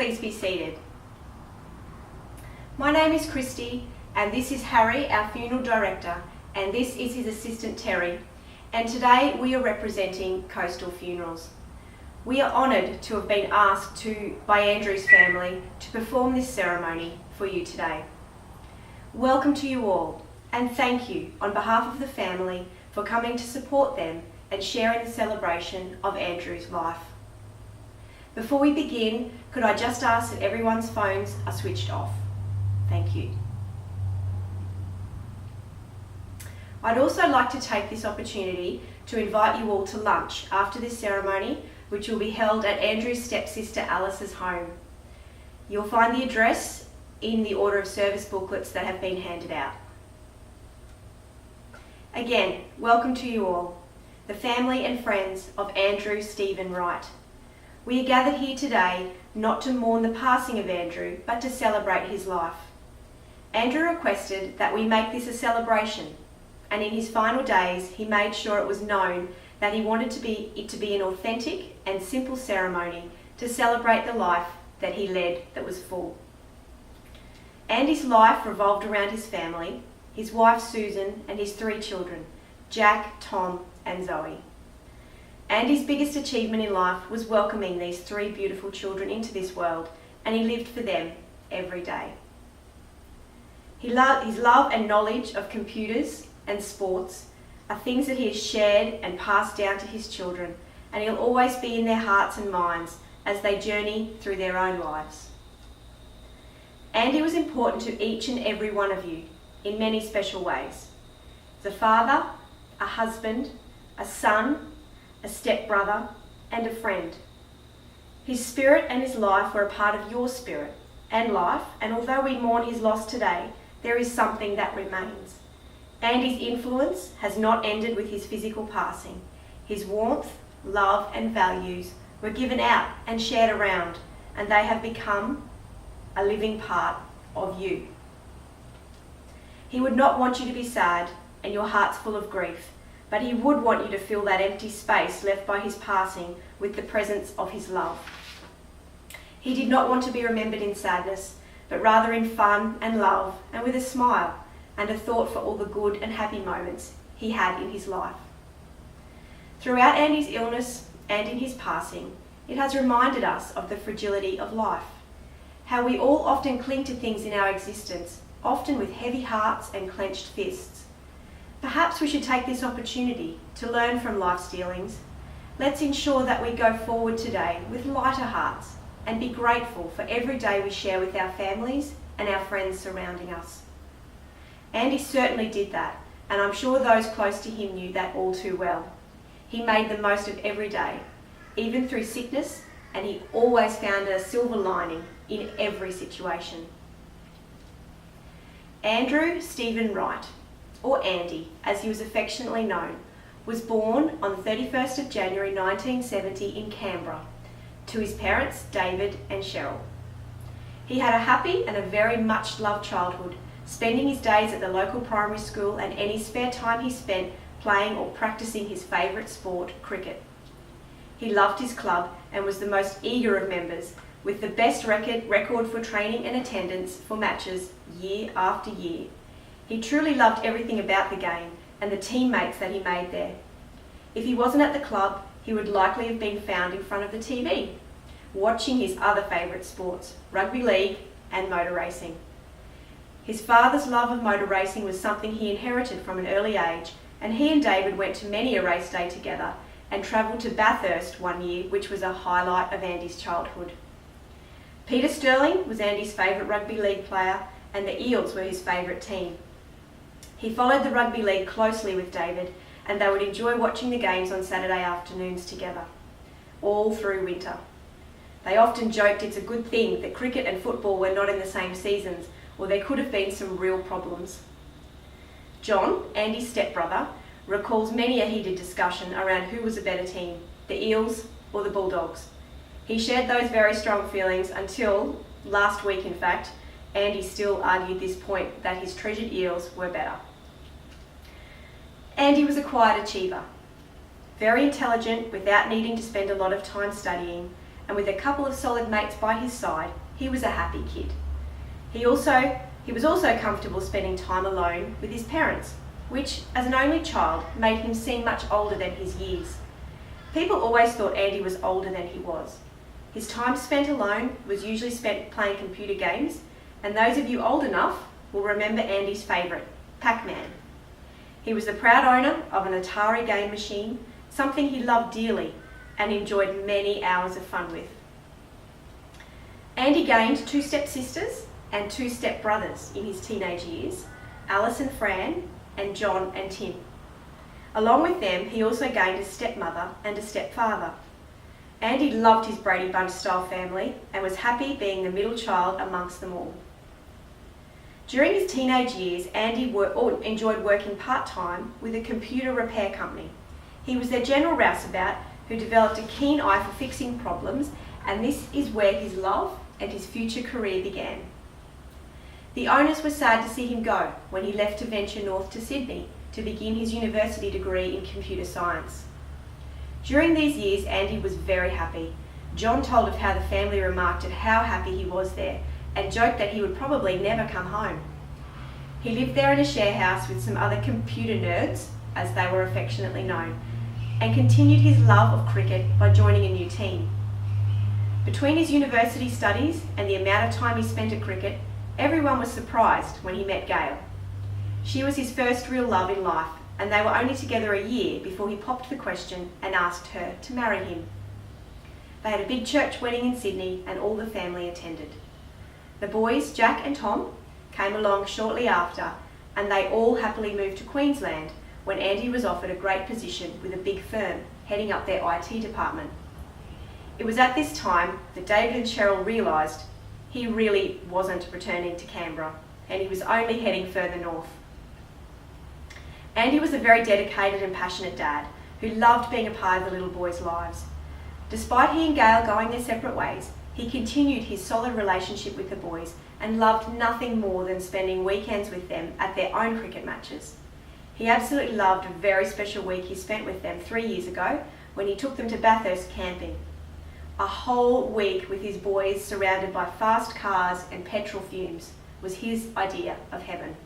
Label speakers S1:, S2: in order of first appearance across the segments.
S1: Please be seated. My name is Christy, and this is Harry, our funeral director, and this is his assistant Terry, and today we are representing Coastal Funerals. We are honoured to have been asked by Andrew's family to perform this ceremony for you today. Welcome to you all, and thank you on behalf of the family for coming to support them and sharing the celebration of Andrew's life. Before we begin, could I just ask that everyone's phones are switched off? Thank you. I'd also like to take this opportunity to invite you all to lunch after this ceremony, which will be held at Andrew's stepsister Alice's home. You'll find the address in the order of service booklets that have been handed out. Again, welcome to you all, the family and friends of Andrew Stephen Wright. We are gathered here today not to mourn the passing of Andrew, but to celebrate his life. Andrew requested that we make this a celebration, and in his final days he made sure it was known that he wanted it to be an authentic and simple ceremony to celebrate the life that he led that was full. Andy's life revolved around his family, his wife Susan and his 3 children, Jack, Tom and Zoe. Andy's biggest achievement in life was welcoming these 3 beautiful children into this world, and he lived for them every day. His love and knowledge of computers and sports are things that he has shared and passed down to his children, and he'll always be in their hearts and minds as they journey through their own lives. Andy was important to each and every one of you in many special ways. As a father, a husband, a son, a stepbrother, and a friend. His spirit and his life were a part of your spirit and life, and although we mourn his loss today, there is something that remains. Andy's influence has not ended with his physical passing. His warmth, love, and values were given out and shared around, and they have become a living part of you. He would not want you to be sad and your hearts full of grief, but he would want you to fill that empty space left by his passing with the presence of his love. He did not want to be remembered in sadness, but rather in fun and love and with a smile and a thought for all the good and happy moments he had in his life. Throughout Andy's illness and in his passing, it has reminded us of the fragility of life, how we all often cling to things in our existence, often with heavy hearts and clenched fists. Perhaps we should take this opportunity to learn from life's dealings. Let's ensure that we go forward today with lighter hearts and be grateful for every day we share with our families and our friends surrounding us. Andy certainly did that, and I'm sure those close to him knew that all too well. He made the most of every day, even through sickness, and he always found a silver lining in every situation. Andrew Stephen Wright, or Andy, as he was affectionately known, was born on the 31st of January 1970 in Canberra to his parents David and Cheryl. He had a happy and a very much loved childhood, spending his days at the local primary school and any spare time he spent playing or practicing his favourite sport, cricket. He loved his club and was the most eager of members, with the best record for training and attendance for matches year after year. He truly loved everything about the game and the teammates that he made there. If he wasn't at the club, he would likely have been found in front of the TV, watching his other favourite sports, rugby league and motor racing. His father's love of motor racing was something he inherited from an early age, and he and David went to many a race day together and travelled to Bathurst one year, which was a highlight of Andy's childhood. Peter Sterling was Andy's favourite rugby league player, and the Eels were his favourite team. He followed the rugby league closely with David, and they would enjoy watching the games on Saturday afternoons together, all through winter. They often joked it's a good thing that cricket and football were not in the same seasons, or there could have been some real problems. John, Andy's stepbrother, recalls many a heated discussion around who was a better team, the Eels or the Bulldogs. He shared those very strong feelings until, last week in fact, Andy still argued this point that his treasured Eels were better. Andy was a quiet achiever, very intelligent without needing to spend a lot of time studying, and with a couple of solid mates by his side, he was a happy kid. He was also comfortable spending time alone with his parents, which, as an only child, made him seem much older than his years. People always thought Andy was older than he was. His time spent alone was usually spent playing computer games, and those of you old enough will remember Andy's favourite, Pac-Man. He was the proud owner of an Atari game machine, something he loved dearly and enjoyed many hours of fun with. Andy gained 2 stepsisters and 2 stepbrothers in his teenage years, Alice and Fran, and John and Tim. Along with them, he also gained a stepmother and a stepfather. Andy loved his Brady Bunch style family and was happy being the middle child amongst them all. During his teenage years, Andy enjoyed working part-time with a computer repair company. He was their general rouseabout who developed a keen eye for fixing problems, and this is where his love and his future career began. The owners were sad to see him go when he left to venture north to Sydney to begin his university degree in computer science. During these years, Andy was very happy. John told of how the family remarked at how happy he was there and joked that he would probably never come home. He lived there in a share house with some other computer nerds, as they were affectionately known, and continued his love of cricket by joining a new team. Between his university studies and the amount of time he spent at cricket, everyone was surprised when he met Gail. She was his first real love in life, and they were only together a year before he popped the question and asked her to marry him. They had a big church wedding in Sydney and all the family attended. The boys, Jack and Tom, came along shortly after, and they all happily moved to Queensland when Andy was offered a great position with a big firm heading up their IT department. It was at this time that David and Cheryl realised he really wasn't returning to Canberra, and he was only heading further north. Andy was a very dedicated and passionate dad who loved being a part of the little boys' lives. Despite he and Gail going their separate ways, he continued his solid relationship with the boys and loved nothing more than spending weekends with them at their own cricket matches. He absolutely loved a very special week he spent with them 3 years ago when he took them to Bathurst camping. A whole week with his boys surrounded by fast cars and petrol fumes was his idea of heaven.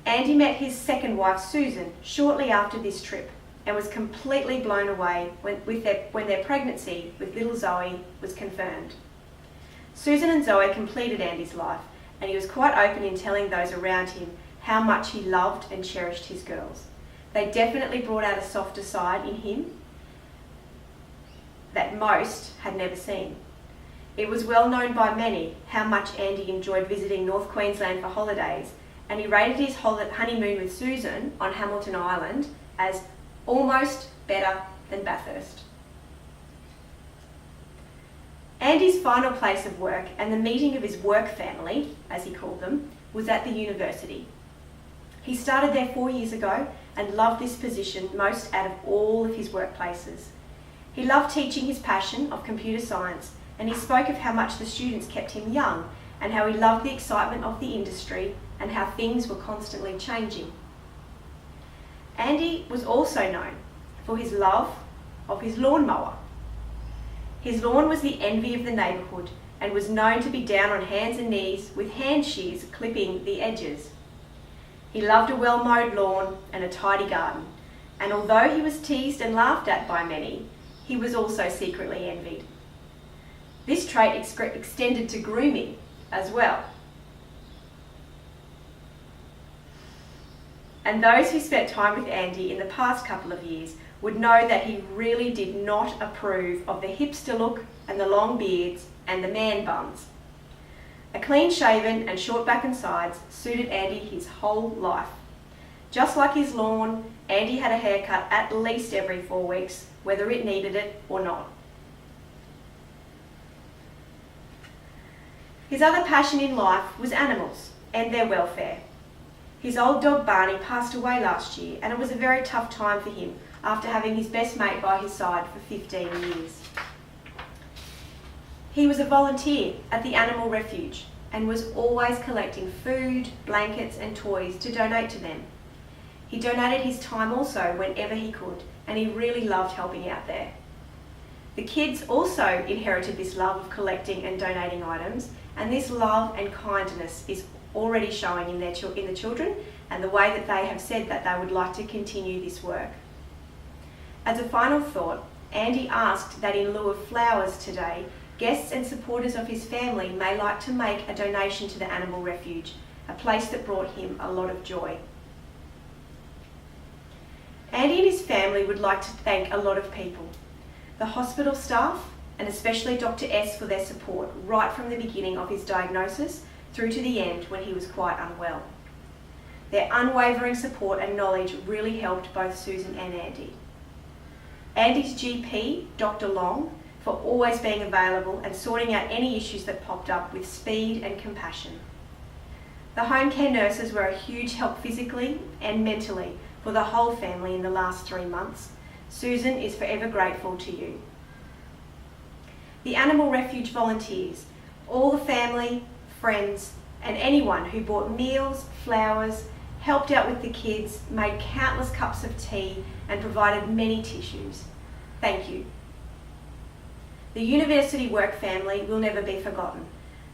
S1: Andy met his second wife Susan shortly after this trip and was completely blown away when their pregnancy with little Zoe was confirmed. Susan and Zoe completed Andy's life, and he was quite open in telling those around him how much he loved and cherished his girls. They definitely brought out a softer side in him that most had never seen. It was well known by many how much Andy enjoyed visiting North Queensland for holidays, and he rated his honeymoon with Susan on Hamilton Island as almost better than Bathurst. Andy's final place of work and the meeting of his work family, as he called them, was at the university. He started there 4 years ago and loved this position most out of all of his workplaces. He loved teaching his passion of computer science, and he spoke of how much the students kept him young and how he loved the excitement of the industry and how things were constantly changing. Andy was also known for his love of his lawnmower. His lawn was the envy of the neighbourhood and was known to be down on hands and knees with hand shears clipping the edges. He loved a well-mowed lawn and a tidy garden, and although he was teased and laughed at by many, he was also secretly envied. This trait extended to grooming as well. And those who spent time with Andy in the past couple of years would know that he really did not approve of the hipster look and the long beards and the man buns. A clean-shaven and short back and sides suited Andy his whole life. Just like his lawn, Andy had a haircut at least every 4 weeks, whether it needed it or not. His other passion in life was animals and their welfare. His old dog Barney passed away last year, and it was a very tough time for him after having his best mate by his side for 15 years. He was a volunteer at the Animal Refuge and was always collecting food, blankets and toys to donate to them. He donated his time also whenever he could, and he really loved helping out there. The kids also inherited this love of collecting and donating items, and this love and kindness is already showing in the children and the way that they have said that they would like to continue this work. As a final thought, Andy asked that in lieu of flowers today, guests and supporters of his family may like to make a donation to the Animal Refuge, a place that brought him a lot of joy. Andy and his family would like to thank a lot of people. The hospital staff, and especially Dr. S for their support right from the beginning of his diagnosis through to the end when he was quite unwell. Their unwavering support and knowledge really helped both Susan and Andy. Andy's GP, Dr. Long, for always being available and sorting out any issues that popped up with speed and compassion. The home care nurses were a huge help physically and mentally for the whole family in the last 3 months. Susan is forever grateful to you. The Animal Refuge volunteers, all the family, friends, and anyone who bought meals, flowers, helped out with the kids, made countless cups of tea, and provided many tissues. Thank you. The university work family will never be forgotten.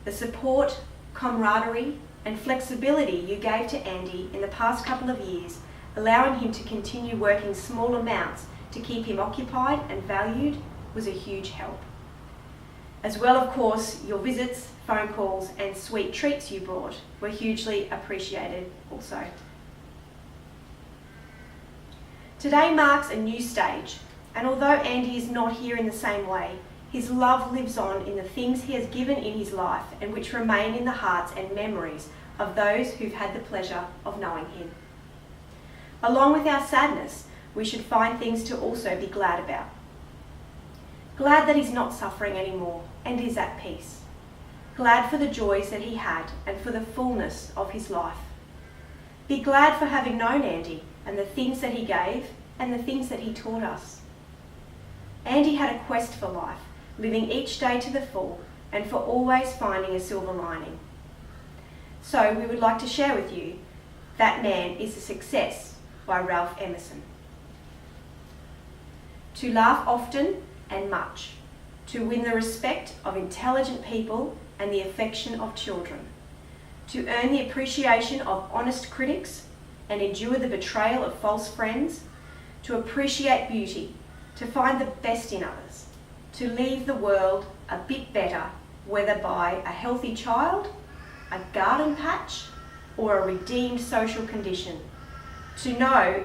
S1: The support, camaraderie, and flexibility you gave to Andy in the past couple of years, allowing him to continue working small amounts to keep him occupied and valued, was a huge help. As well, of course, your visits, phone calls, and sweet treats you brought were hugely appreciated also. Today marks a new stage, and although Andy is not here in the same way, his love lives on in the things he has given in his life and which remain in the hearts and memories of those who've had the pleasure of knowing him. Along with our sadness, we should find things to also be glad about. Glad that he's not suffering anymore and is at peace. Glad for the joys that he had and for the fullness of his life. Be glad for having known Andy and the things that he gave and the things that he taught us. Andy had a quest for life, living each day to the full and for always finding a silver lining. So we would like to share with you That Man is a Success by Ralph Emerson. To laugh often and much, to win the respect of intelligent people and the affection of children, to earn the appreciation of honest critics and endure the betrayal of false friends, to appreciate beauty, to find the best in others, to leave the world a bit better, whether by a healthy child, a garden patch, or a redeemed social condition, to know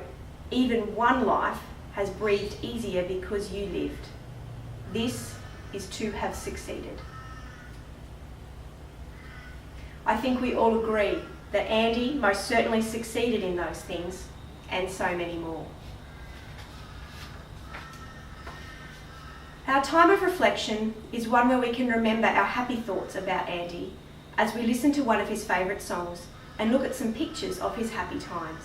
S1: even one life has breathed easier because you lived. This is to have succeeded. I think we all agree that Andy most certainly succeeded in those things, and so many more. Our time of reflection is one where we can remember our happy thoughts about Andy as we listen to one of his favourite songs and look at some pictures of his happy times.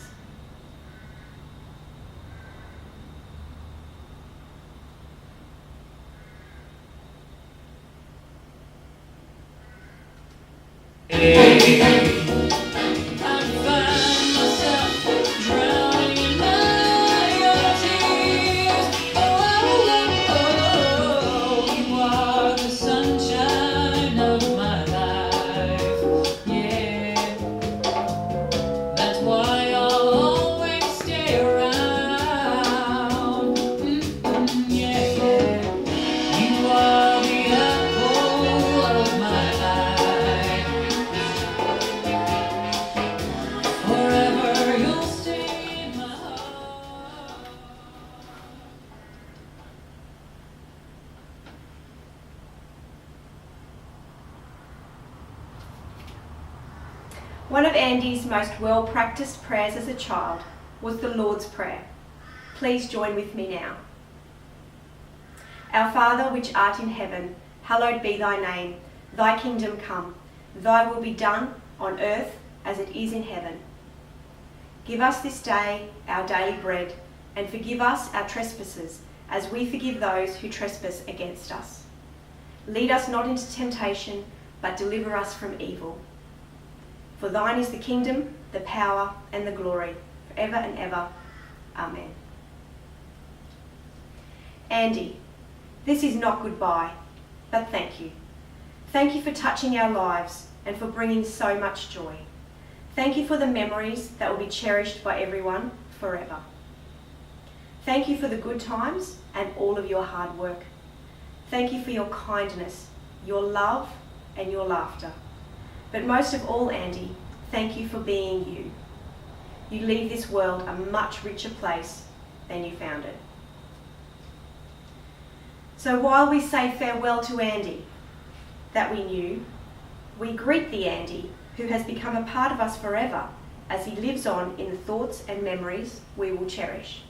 S1: One of Andy's most well-practiced prayers as a child was the Lord's Prayer. Please join with me now. Our Father, which art in heaven, hallowed be thy name. Thy kingdom come. Thy will be done on earth as it is in heaven. Give us this day our daily bread, and forgive us our trespasses, as we forgive those who trespass against us. Lead us not into temptation, but deliver us from evil. For thine is the kingdom, the power, and the glory, forever and ever. Amen. Andy, This is not goodbye, but thank you. Thank you for touching our lives and for bringing so much joy. Thank you for the memories that will be cherished by everyone forever. Thank you for the good times and all of your hard work. Thank you for your kindness, your love and your laughter. But most of all, Andy, thank you for being you. You leave this world a much richer place than you found it. So while we say farewell to Andy that we knew, we greet the Andy who has become a part of us forever as he lives on in the thoughts and memories we will cherish.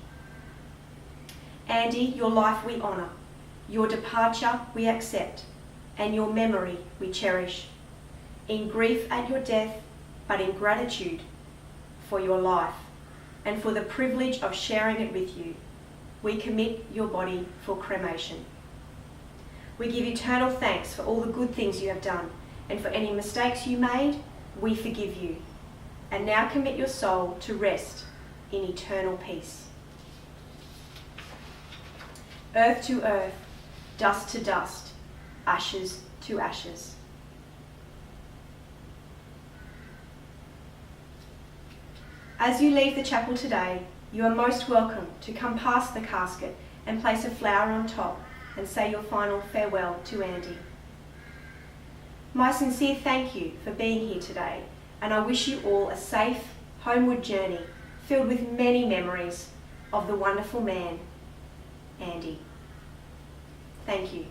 S1: Andy, your life we honour, your departure we accept, and your memory we cherish. In grief at your death, but in gratitude for your life and for the privilege of sharing it with you, we commit your body for cremation. We give eternal thanks for all the good things you have done, and for any mistakes you made, we forgive you. And now commit your soul to rest in eternal peace. Earth to earth, dust to dust, ashes to ashes. As you leave the chapel today, you are most welcome to come past the casket and place a flower on top and say your final farewell to Andy. My sincere thank you for being here today, and I wish you all a safe homeward journey filled with many memories of the wonderful man, Andy. Thank you.